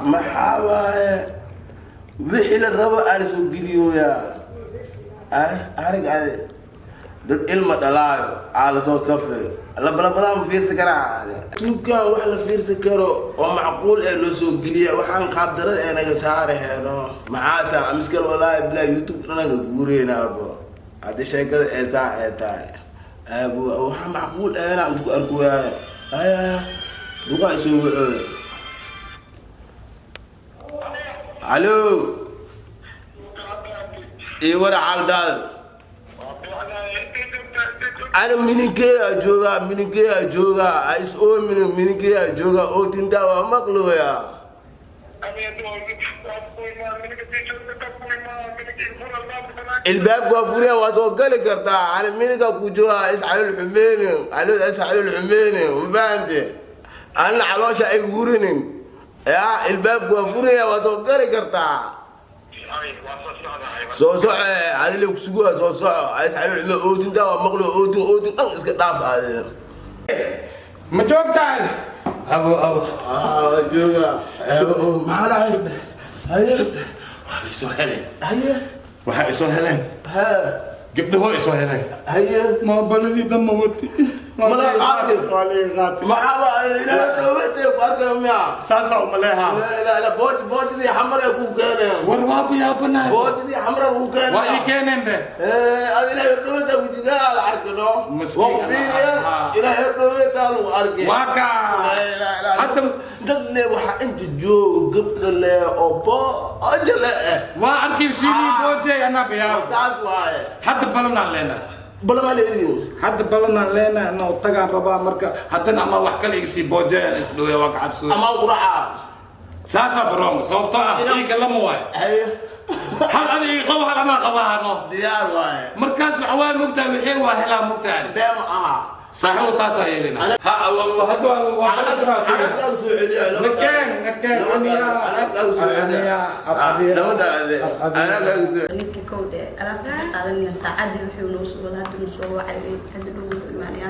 محاوى وحيل الربع أنا سوق اليويا أرجع dad ilma dhalaayo ala soo safay la bala ma fiirsan karaa tuuka wax la fiirsan karo oo macquul ee loo soo geliya waxaan qaab darada ee naga saaraheeno maxaasa amiskal walaahi bila youtube naga guureenaabo hada sheekada ee saa ee tahay abo waxa macquul ee aan ku arkuyaa aya duqa soo wacay alo ee wara caldaad أنا منيكي أجوغا أيش أو منيكي أجوغا أو تنتا ومقلويا الباب قفوريا واسوقل كرتا أنا منيكا كوجوها إسحال الحميني إسحال الحميني وفهمتي أنا علوشة أي غورنين يا الباب قفوريا واسوقل كرتا سو هذا اللي بسقوها سو عايز على أودين ده ومقلو أودين إسك ضعف هذا ما جوكتان أبو جوكا ما لا هيا وهاي سهلين ها جبته هو سهلين هيا ما بلدي دم موتي ما لا قادر ما حوا لا تويتي بارك ميا ساسا وملها لا بوت دي حمرا كوكانا وربابي يا بنا بوت دي حمرا كوكانا واي كانن ده هذه لا تويتي وجدا على عقله مسكين الى تويتي قالوا ارجع واكا حتى دلنا waxa inta joog gabdha le oo ba ajala ما أركي سيني بوجي أنا بيا taas waaye حتى بلنا لنا balama leeyo حتى بلنا لنا إنه تجان ربا مركا حتى نعمل وحكي لي سي بوجي إسلوه وقع بسوا ama quraca ساسا برام صوبتا إيه كلام واي hay هل أبي قوة هل أنا قضاها نو diyaar waaye مركز الحوال مقتل الحين وهلا مقتل been aha صحيح وساسا يلنا ها والله هدوا ana ka soo celiyo نكين ana ka soo celiyo ana ka soo ninka kowda alaabta qaadanayna saacadii wuxuu noo soo wada hadda soo wacay hadda dhow imaanaya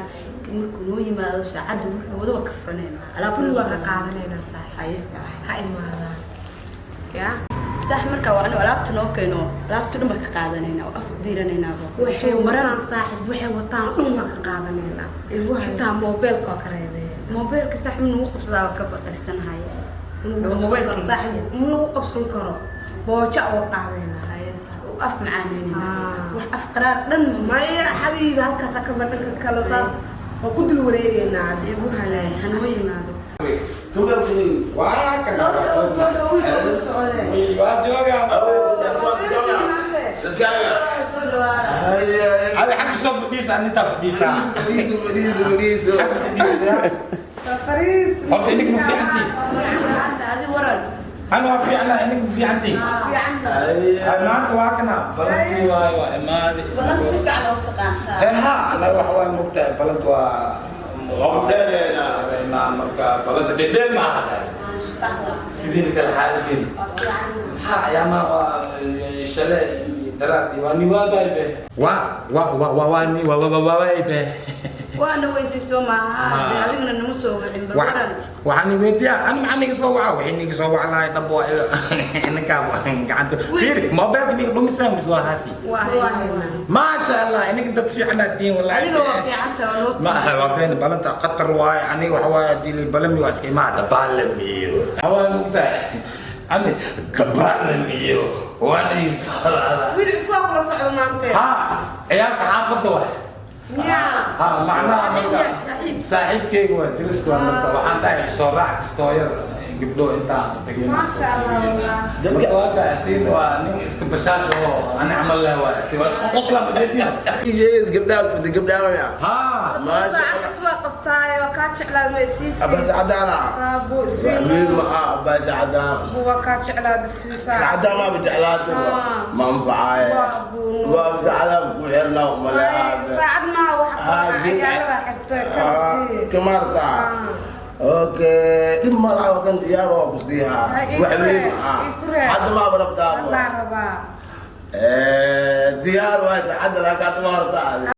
markuu noo yimaado saacadii wuxuu wada ka furanaynaa alaabta waa ka qaadanayna haysta ha imaadaan ya sax marka waa inuu alaabta noo keeno alaabta dhan ka qaadanayna oo af diiranayna waxay wataan saaxib waxay wataan dhan waa ka qaadanayna xitaa mobilka ka reebay mobilka sax inuu qabsadaa ka badasanahay mobilka saaxib inuu qabsan karo booja oo qaadanayna af macaanayna wax af qaraar dhan maya xabiibi halkaas ka badhanka kale saas oo ku dul wareegayna igu halay hanoo yimaado kuma kuli واكا هذا حق الصف ديسا أنت في ديسا مريز فريس قلت إنك مفي عندي هذه ورد أنا في أنا إنك مفي عندي في عندك أنا أنت واكنا بلنتي واي ما balan si fiican oo taqaantaa ها أنا وحوي مبتع بلنت وغمدنا ما مركا بلنت دين ما هذا سيدين كالحال كده ها يا ما شلة دراتي واني وابي به واني وابي به waana weysayso maaha adigna nama soo wicin balwaran waxaan weydiyaa an macni soo waca waxay soo waca lahayd dabo inka gacanta fiir mobilka ni dhumisan mis waa haasi ma sha Allah inka dad fiican atiin wallahi adiga waa fiicanta oo ma waa been balanta qatar waay ani waxa waay dili balami waa iska imaada balamiyo awal mugta ani kabalamiyo waani salada wiil soo kala socdo maanta ha ciyaarka xaafada waay ها معناها صاحب كيك ودرس كمان وحنا تاعي صراع ستوير قبلو انت ما شاء الله والله هذا سين واني استبشاش انا عمل له سوى اصلا بدينا جيز قبلها يا ها ما شاء ساعة أسواق قبطاي وكاتش على المسيسي الله بس عدانا أبو زين بس عدانا هو كاتش على السيسا سعدا ما بجعلاته ما انفعاي وابو على وحنا وملاعب ساعد ما واحد عيالها حتى كمرتا اوكي لما راح كنت يا روب فيها وحبيبي حد ما بربطها الله ربا ديار واسع حد لا كانت مرتا